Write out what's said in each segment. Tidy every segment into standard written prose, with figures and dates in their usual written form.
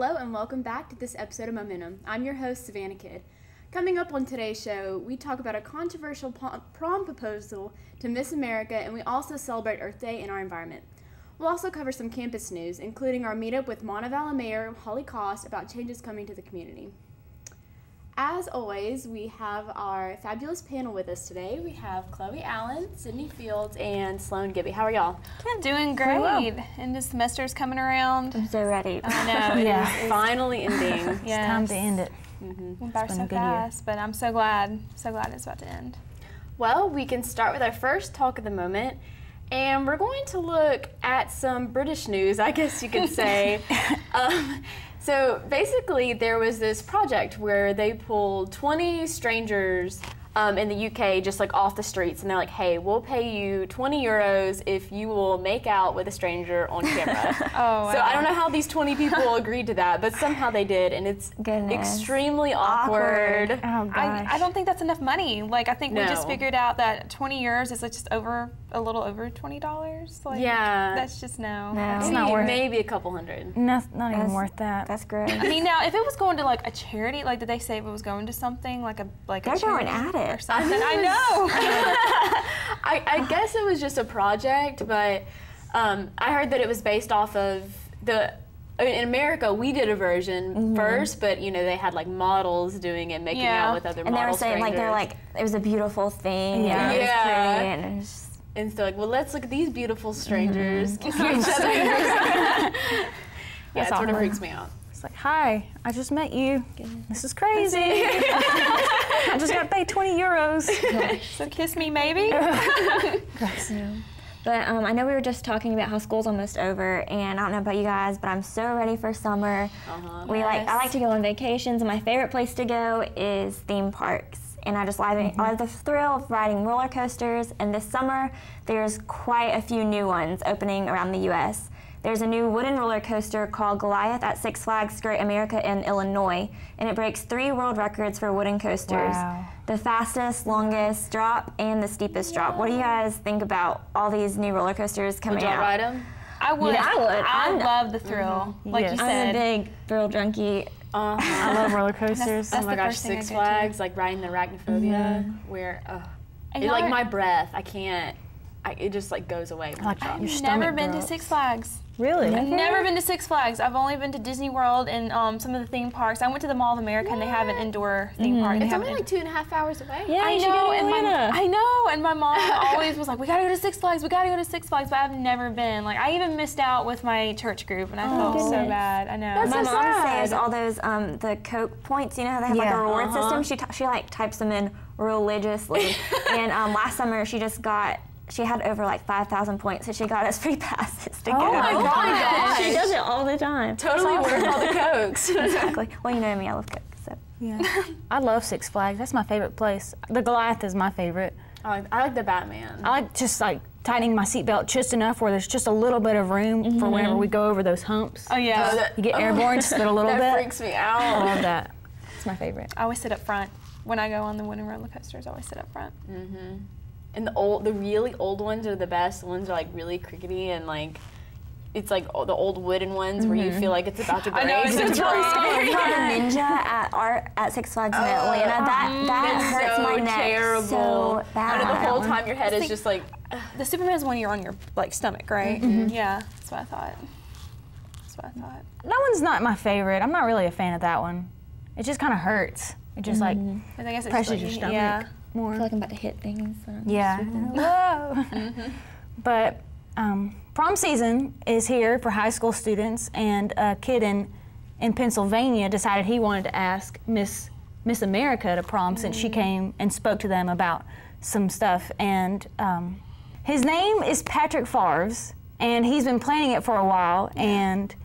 Hello and welcome back to this episode of momentUM. I'm your host, Savannah Kidd. Coming up on today's show, we talk about a controversial prom proposal to Miss America, and we also celebrate Earth Day and our environment. We'll also cover some campus news, including our meetup with Montevallo Mayor Holly Cost about changes coming to the community. As always, we have our fabulous panel with us today. We have Chloe Allen, Sydney Fields, and Sloan Gibby. How are y'all? Doing great. Well. And the semester's coming around. I'm so ready. I know. It's finally ending. Yes. It's time to end it. Went by so fast, but I'm so glad it's about to end. Well, we can start with our first talk of the moment, and we're going to look at some British news, I guess you could say. So basically, there was this project where they pulled 20 strangers in the UK just like off the streets, and they're like, hey, we'll pay you 20 euros if you will make out with a stranger on camera. Oh, wow. So I don't know how these 20 people agreed to that, but somehow they did, and it's extremely awkward. Oh, gosh. I don't think that's enough money. Like, I think we just figured out that 20 euros is like just a little over $20. Like, yeah. That's just no. It's Maybe, not worth maybe a couple hundred. Not even worth that. That's great. I mean, now if it was going to like a charity, like did they say if it was going to something like a They're going at it or something? I know. I guess it was just a project, but I heard that it was based off of in America, we did a version first, but you know they had like models doing it, making out with other models. And they were saying like they're like it was a beautiful thing. Yeah. And it was pretty, and it was just, And so like, well, let's look at these beautiful strangers kissing each other. Yeah, it sort of freaks me out. It's like, hi, I just met you. This is crazy. I just got paid 20 euros. So kiss me, maybe. But I know we were just talking about how school's almost over, and I don't know about you guys, but I'm so ready for summer. I like to go on vacations, and my favorite place to go is theme parks. And I just love the thrill of riding roller coasters. And this summer, there's quite a few new ones opening around the U.S. There's a new wooden roller coaster called Goliath at Six Flags Great America in Illinois, and it breaks 3 world records for wooden coasters. Wow. The fastest, longest drop, and the steepest drop. What do you guys think about all these new roller coasters coming out? Would y'all ride them? I would. Yeah, I would. I love the thrill, like you said. I'm a big thrill junkie. I love roller coasters. That's oh my the gosh, first thing Six I go to. Flags, like riding the arachnophobia, where And it's like y'all my breath. I can't. it just like goes away. When I drop. I've never been to Six Flags. Really? I've never been to Six Flags. I've only been to Disney World and some of the theme parks. I went to the Mall of America and they have an indoor theme park. It's only like 2.5 hours away. Yeah, I you should know, go to and Atlanta. I know, and my mom always was like, "We gotta go to Six Flags. We gotta go to Six Flags." But I've never been. Like, I even missed out with my church group, and I felt so goodness. bad. I know. That's My so mom sad. says all those the Coke points. You know how they have like a reward system. She like types them in religiously. And last summer she had over like 5,000 points, so she got us free passes to go. Oh my gosh. She does it all the time. Totally worth all the Cokes. Exactly. Well, you know me, I love Coke. So. Yeah. I love Six Flags. That's my favorite place. The Goliath is my favorite. I like the Batman. I like just like tightening my seatbelt just enough where there's just a little bit of room for whenever we go over those humps. Oh yeah. You get airborne just a little bit. That freaks me out. I love that. It's my favorite. I always sit up front when I go on the wooden roller coasters. I always sit up front. And the really old ones are the best. The ones are like really crickety and like, it's like the old wooden ones where you feel like it's about to break. I know, it's It's really scary. The ninja at Six Flags in Atlanta. That hurts my neck terrible. so bad. And the whole time your head is just like. The Superman's one you're on your like stomach, right? Yeah, that's what I thought. That one's not my favorite. I'm not really a fan of that one. It just kind of hurts. It just like I guess it's presses like, your stomach Yeah. more. I feel like I'm about to hit things. Yeah. Whoa. But prom season is here for high school students, and a kid in Pennsylvania decided he wanted to ask Miss America to prom since she came and spoke to them about some stuff. And his name is Patrick Favres, and he's been planning it for a while. And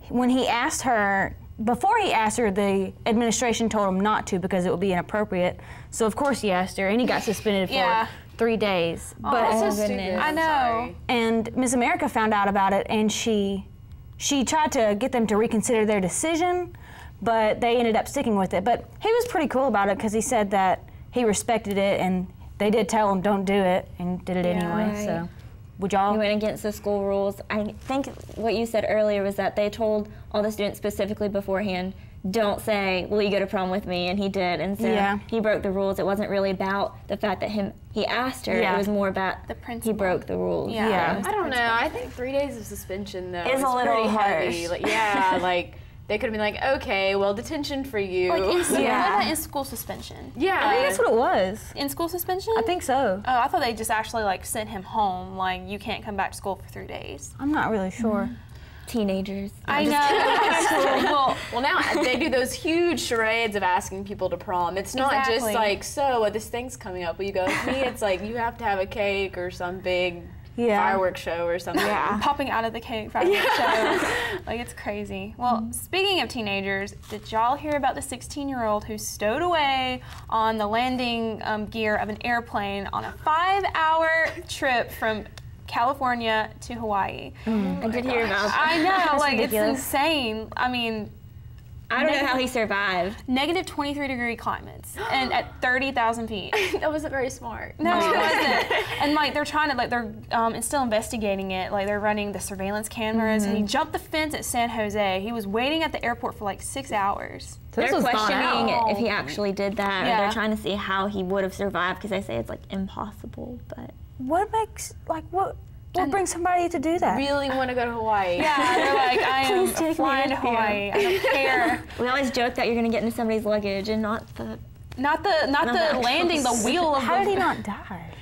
when he asked her, before he asked her, the administration told him not to because it would be inappropriate. So of course he asked her, and he got suspended for 3 days. But that's so stupid. I know. And Miss America found out about it, and she tried to get them to reconsider their decision, but they ended up sticking with it. But he was pretty cool about it because he said that he respected it, and they did tell him don't do it, and did it anyway. Right. So Would y'all? We went against the school rules. I think what you said earlier was that they told all the students specifically beforehand, don't say, will you go to prom with me? And he did, and so he broke the rules. It wasn't really about the fact that he asked her. It was more about the principal. He broke the rules. I don't know. I think 3 days of suspension, though, is a little pretty harsh. heavy. Like, like, they could have been like, okay, well, detention for you. Like in school suspension. I think that's what it was. In school suspension? I think so. Oh, I thought they just actually like sent him home. Like, you can't come back to school for 3 days. I'm not really sure. Teenagers. I know. Well, now they do those huge charades of asking people to prom. It's not just like, so this thing's coming up. Will you go with me? It's like you have to have a cake or some big fireworks show or something. Popping out of the cake fireworks show. Like, it's crazy. Well, speaking of teenagers, did y'all hear about the 16-year-old who stowed away on the landing gear of an airplane on a 5-hour trip from California to Hawaii? I did hear about that. I know, like, ridiculous. it's insane. I mean, I don't know how he survived. Negative 23-degree climates and at 30,000 feet. That wasn't very smart. No, it wasn't. And like they're trying to, like they're still investigating it. Like they're running the surveillance cameras. And he jumped the fence at San Jose. He was waiting at the airport for like 6 hours. So they're questioning if he actually did that, or they're trying to see how he would have survived, because they say it's like impossible. But what makes what brings somebody to do that? Really want to go to Hawaii? Yeah, they're like, I am flying to Hawaii. I don't care. We always joke that you're going to get into somebody's luggage and not the landing, the wheel of How the. did he not die?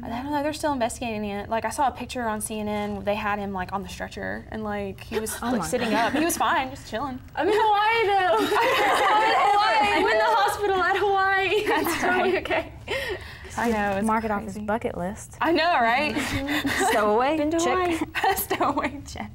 I don't know. They're still investigating it. Like I saw a picture on CNN. They had him like on the stretcher and like he was like sitting up. He was fine, just chilling. I'm in Hawaii though. I'm in the hospital at Hawaii. That's right. Okay. I know. It's Mark it off crazy. his bucket list. I know, right? Stowaway. Hawaii. Stowaway check.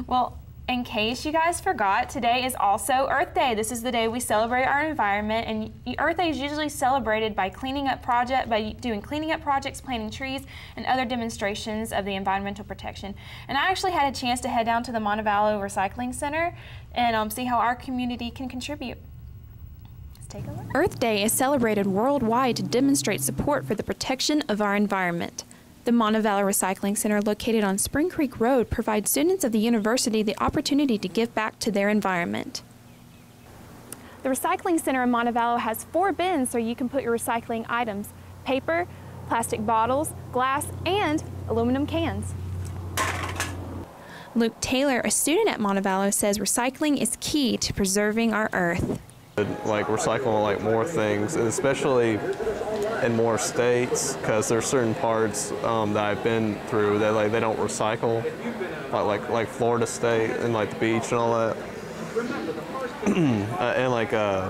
Well, in case you guys forgot, today is also Earth Day. This is the day we celebrate our environment, and Earth Day is usually celebrated by doing cleaning up projects, planting trees, and other demonstrations of the environmental protection. And I actually had a chance to head down to the Montevallo Recycling Center and see how our community can contribute. Take a look. Earth Day is celebrated worldwide to demonstrate support for the protection of our environment. The Montevallo Recycling Center, located on Spring Creek Road, provides students of the university the opportunity to give back to their environment. The Recycling Center in Montevallo has 4 bins so you can put your recycling items: paper, plastic bottles, glass, and aluminum cans. Luke Taylor, a student at Montevallo, says recycling is key to preserving our earth. Like recycle like more things, and especially in more states, because there's certain parts that I've been through that like they don't recycle, like Florida State and like the beach and all that, and like I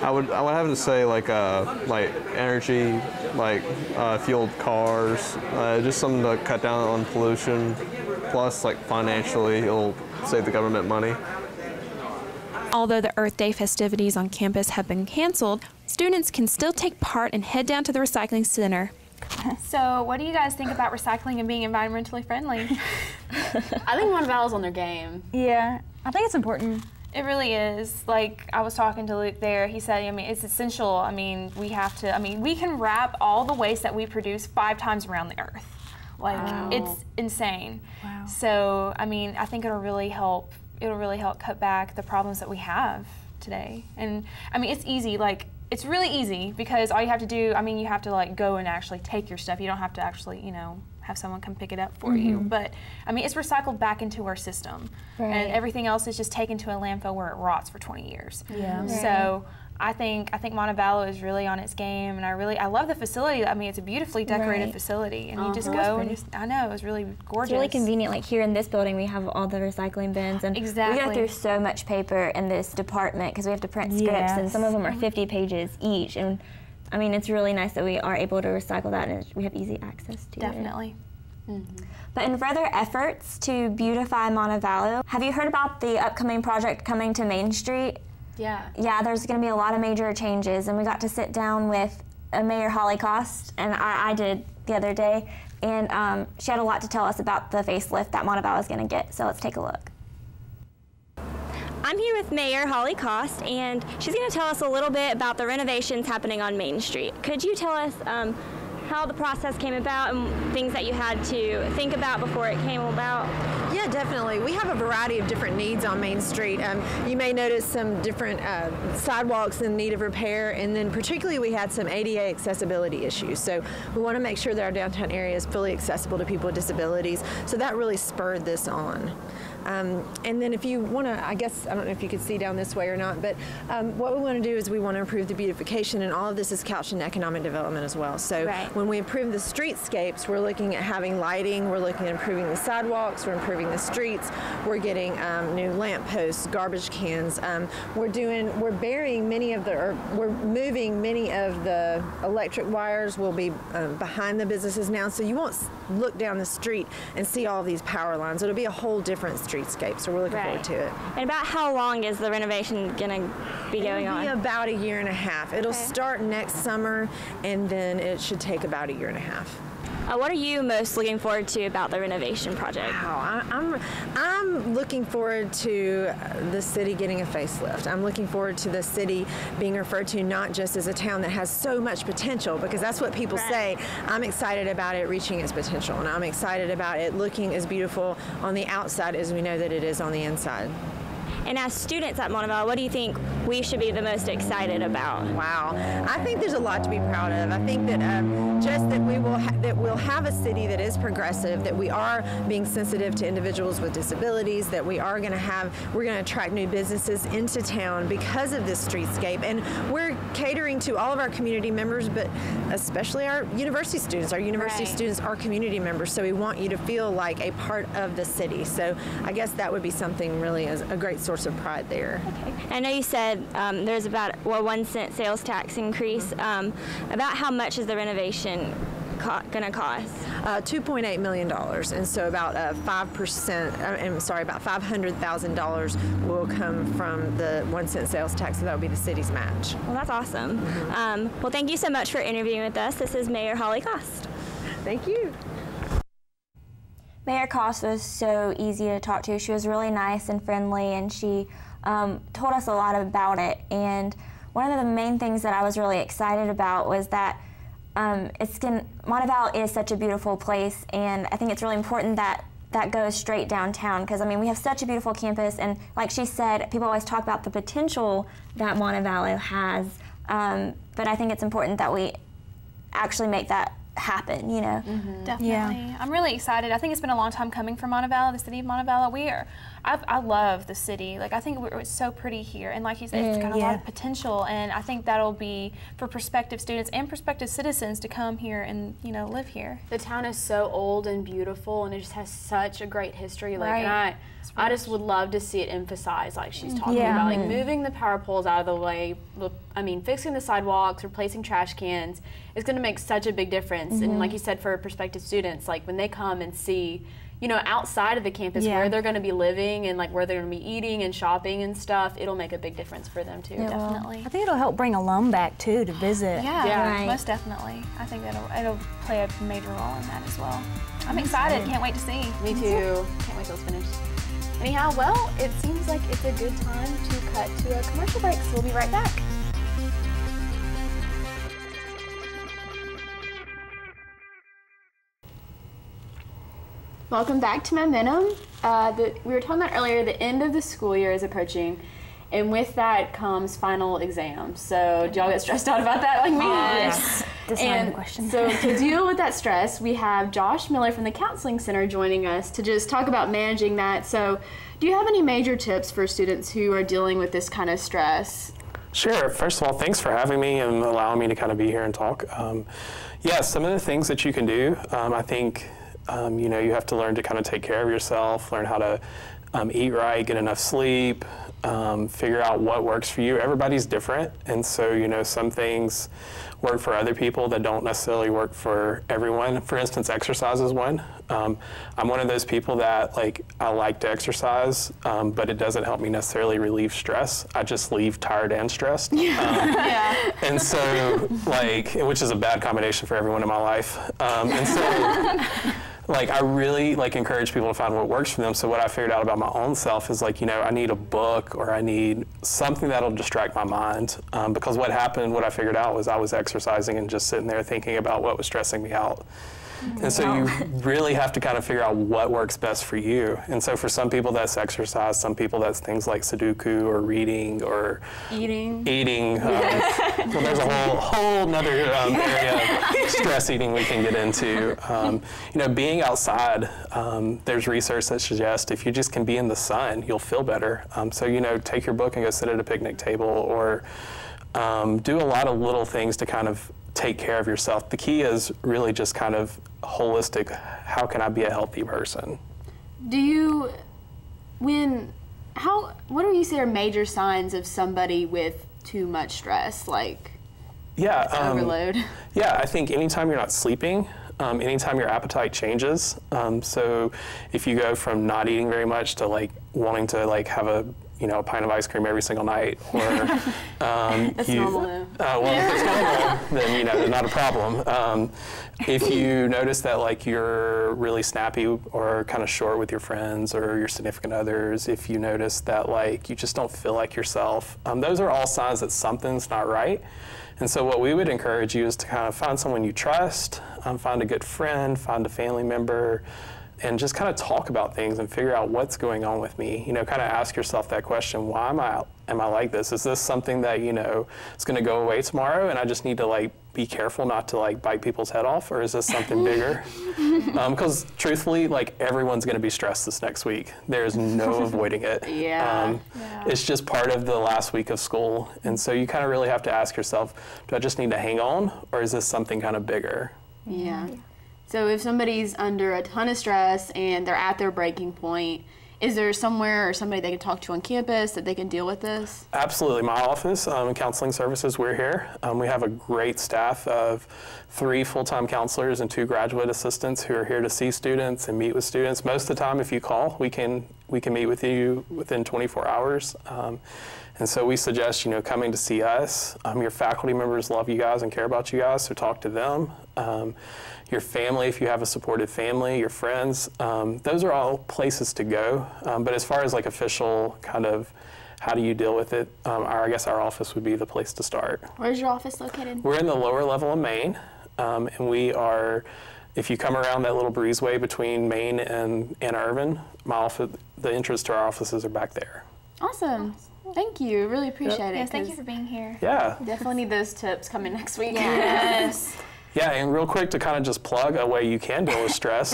would have to say like energy, like fueled cars, just something to cut down on pollution. Plus, like financially, it'll save the government money. Although the Earth Day festivities on campus have been canceled, students can still take part and head down to the recycling center. So what do you guys think about recycling and being environmentally friendly? I think Montevallo's on their game. Yeah, I think it's important. It really is. Like, I was talking to Luke there. He said, I mean, it's essential. I mean, we can wrap all the waste that we produce 5 times around the earth. Like, it's insane. Wow. So, I mean, I think it'll really help cut back the problems that we have today. And I mean, it's easy, like, it's really easy because all you have to do, I mean, you have to like go and actually take your stuff. You don't have to actually, have someone come pick it up for you. But I mean, it's recycled back into our system. Right. And everything else is just taken to a landfill where it rots for 20 years. Yeah. Right. So I think Montevallo is really on its game, and I love the facility. I mean, it's a beautifully decorated facility, and you just go and I know, it was really gorgeous. It's really convenient. Like here in this building, we have all the recycling bins, and we go through so much paper in this department because we have to print scripts, and some of them are 50 pages each. And I mean, it's really nice that we are able to recycle that, and we have easy access to it. Definitely. But in further efforts to beautify Montevallo, have you heard about the upcoming project coming to Main Street? Yeah, there's going to be a lot of major changes, and we got to sit down with Mayor Holly Cost, and I did the other day, and she had a lot to tell us about the facelift that Montevallo is going to get, so let's take a look. I'm here with Mayor Holly Cost, and she's going to tell us a little bit about the renovations happening on Main Street. Could you tell us how the process came about and things that you had to think about before it came about? Yeah, definitely. We have a variety of different needs on Main Street. You may notice some different sidewalks in need of repair, and then particularly we had some ADA accessibility issues. So we want to make sure that our downtown area is fully accessible to people with disabilities. So that really spurred this on. And then if you want to, I guess, I don't know if you could see down this way or not, but what we want to do is we want to improve the beautification, and all of this is couched in economic development as well. So when we improve the streetscapes, we're looking at having lighting, we're looking at improving the sidewalks, we're improving the streets, we're getting new lamp posts, garbage cans. We're burying many of the, or we're moving many of the electric wires will be behind the businesses now, so you won't look down the street and see all of these power lines. It'll be a whole different streetscape, so we're looking forward to it. And about how long is the renovation going to be going on? It'll be about 1.5 years. It'll start next summer, and then it should take about 1.5 years. What are you most looking forward to about the renovation project? Wow, I'm looking forward to the city getting a facelift. I'm looking forward to the city being referred to not just as a town that has so much potential, because that's what people say. I'm excited about it reaching its potential, and I'm excited about it looking as beautiful on the outside as we know that it is on the inside. And as students at Montevallo, what do you think we should be the most excited about? Wow, I think there's a lot to be proud of. I think that just that we'll have a city that is progressive, that we are being sensitive to individuals with disabilities, that we're going to attract new businesses into town because of this streetscape, and we're catering to all of our community members, but especially our university students. Our university students are community members, so we want you to feel like a part of the city. So I guess that would be something really as a great source of pride there. Okay. I know you said there's about 1 cent sales tax increase. About how much is the renovation going to cost? $2.8 million, and so about 5%. I'm sorry, about $500,000 will come from the 1 cent sales tax. So that would be the city's match. Well, that's awesome. Well, thank you so much for interviewing with us. This is Mayor Holly Cost. Thank you. Mayor Cost was so easy to talk to. She was really nice and friendly, and she told us a lot about it. And one of the main things that I was really excited about was that Montevallo is such a beautiful place, and I think it's really important that that goes straight downtown, because I mean we have such a beautiful campus, and like she said, people always talk about the potential that Montevallo has, but I think it's important that we actually make that happen, you know. Definitely. Yeah. I'm really excited. I think it's been a long time coming for Montevallo, the city of Montevallo. I love the city. Like, I think it's so pretty here, and like you said, it's got a lot of potential, and I think that'll be for prospective students and prospective citizens to come here and, you know, live here. The town is so old and beautiful, and it just has such a great history. Like, and I just would love to see it emphasized, like she's talking about, like moving the power poles out of the way. I mean, fixing the sidewalks, replacing trash cans is going to make such a big difference. And like you said, for prospective students, like when they come and see, you know, outside of the campus where they're going to be living and like where they're going to be eating and shopping and stuff, it'll make a big difference for them too. Definitely. I think it'll help bring alum back too to visit. Yeah, most definitely. I think it'll play a major role in that as well. I'm excited. Can't wait to see. Me too. Can't wait till it's finished. Anyhow, well, it seems like it's a good time to cut to a commercial break, so we'll be right back. Welcome back to Momentum. We were talking about earlier, the end of the school year is approaching, and with that comes final exams. So do y'all get stressed out about that like me? Yes. That's not the question. So to deal with that stress, we have Josh Miller from the Counseling Center joining us to just talk about managing that. So do you have any major tips for students who are dealing with this kind of stress? Sure. First of all, thanks for having me and allowing me to kind of be here and talk. Some of the things that you can do, I think, you know, you have to learn to kind of take care of yourself, learn how to eat right, get enough sleep, figure out what works for you. Everybody's different, and so, you know, some things work for other people that don't necessarily work for everyone. For instance, exercise is one. I'm one of those people that, like, I like to exercise, but it doesn't help me necessarily relieve stress. I just leave tired and stressed. And so, like, which is a bad combination for everyone in my life. And so like I really like encourage people to find what works for them. So what I figured out about my own self is like, you know, I need a book or I need something that'll distract my mind. Because what I figured out was I was exercising and just sitting there thinking about what was stressing me out. And so you really have to kind of figure out what works best for you. And so for some people that's exercise, some people that's things like Sudoku or reading or eating. Well, there's a whole nother area of stress eating we can get into. You know, being outside, there's research that suggests if you just can be in the sun, you'll feel better. So, you know, take your book and go sit at a picnic table or do a lot of little things to kind of take care of yourself. The key is really just kind of holistic, how can I be a healthy person? What do you say are major signs of somebody with too much stress, like overload? Yeah, I think anytime you're not sleeping, anytime your appetite changes, so if you go from not eating very much to like wanting to like have a pint of ice cream every single night, or that's normal though. Well, if it's normal, then not a problem. If you notice that like you're really snappy or kind of short with your friends or your significant others, if you notice that like you just don't feel like yourself, those are all signs that something's not right. And so what we would encourage you is to kind of find someone you trust, find a good friend, find a family member, and just kind of talk about things and figure out what's going on with me. Kind of ask yourself that question, why am I like this? Is this something that, is gonna go away tomorrow and I just need to like be careful not to like bite people's head off, or is this something bigger? Because truthfully, like everyone's gonna be stressed this next week. There's no avoiding it. It's just part of the last week of school. And so you kind of really have to ask yourself, do I just need to hang on, or is this something kind of bigger? Yeah. So if somebody's under a ton of stress and they're at their breaking point, is there somewhere or somebody they can talk to on campus that they can deal with this? Absolutely. My office, counseling services, we're here. We have a great staff of 3 full-time counselors and 2 graduate assistants who are here to see students and meet with students. Most of the time, if you call, we can meet with you within 24 hours. And so we suggest, coming to see us. Your faculty members love you guys and care about you guys, so talk to them. Your family, if you have a supportive family, your friends, those are all places to go. But as far as like official kind of how do you deal with it, I guess our office would be the place to start. Where's your office located? We're in the lower level of Maine, and we are, if you come around that little breezeway between Maine and Ann Arbor, my office, the entrance to our offices are back there. Awesome. Thank you. Really appreciate it. Yes, thank you for being here. Yeah. Definitely need those tips coming next week. Yes. Yeah, and real quick to kind of just plug a way you can deal with stress.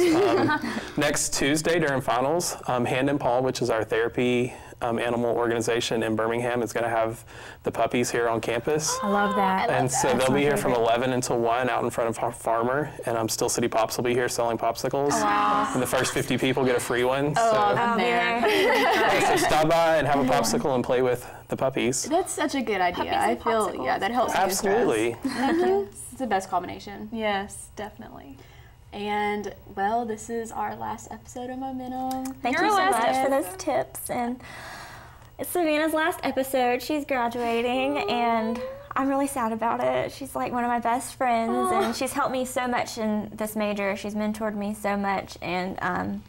Next Tuesday during finals, Hand and Paw, which is our therapy animal organization in Birmingham, is going to have the puppies here on campus. I love that. And so they'll be here from 11 until 1 out in front of our farmer, and Still City Pops will be here selling popsicles. Oh, wow. And the first 50 people get a free one. Oh, man. So stop by and have a popsicle and play with the puppies. That's such a good idea. I feel, that helps. Absolutely. It's the best combination. Yes, definitely. And, well, this is our last episode of Momentum. Thank you so much for those tips. And it's Savannah's last episode. She's graduating, and I'm really sad about it. She's like one of my best friends, and she's helped me so much in this major. She's mentored me so much, and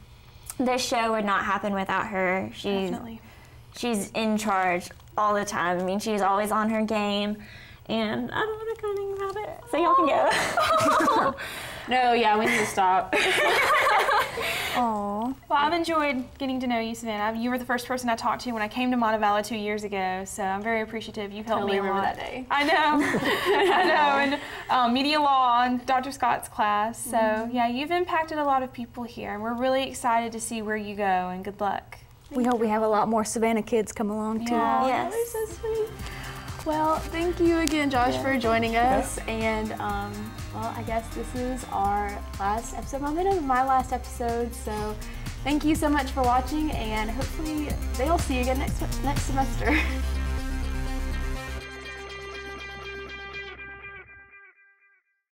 this show would not happen without her. She's in charge all the time. I mean, she's always on her game, and I don't want to go anything about it, so y'all can go. No, yeah, we need to stop. Well, I've enjoyed getting to know you, Savannah. You were the first person I talked to when I came to Montevallo 2 years ago, so I'm very appreciative. You've helped me a remember lot. that day. I know. I know. And media law in Dr. Scott's class. So, yeah, you've impacted a lot of people here, and we're really excited to see where you go, and good luck. We hope we have a lot more Savannah kids come along, too. Yeah, Yes. that was so sweet. Well, thank you again, Josh, for joining us. And, well, I guess this is our last episode of Momentum, my last episode. So thank you so much for watching, and hopefully they'll see you again next semester.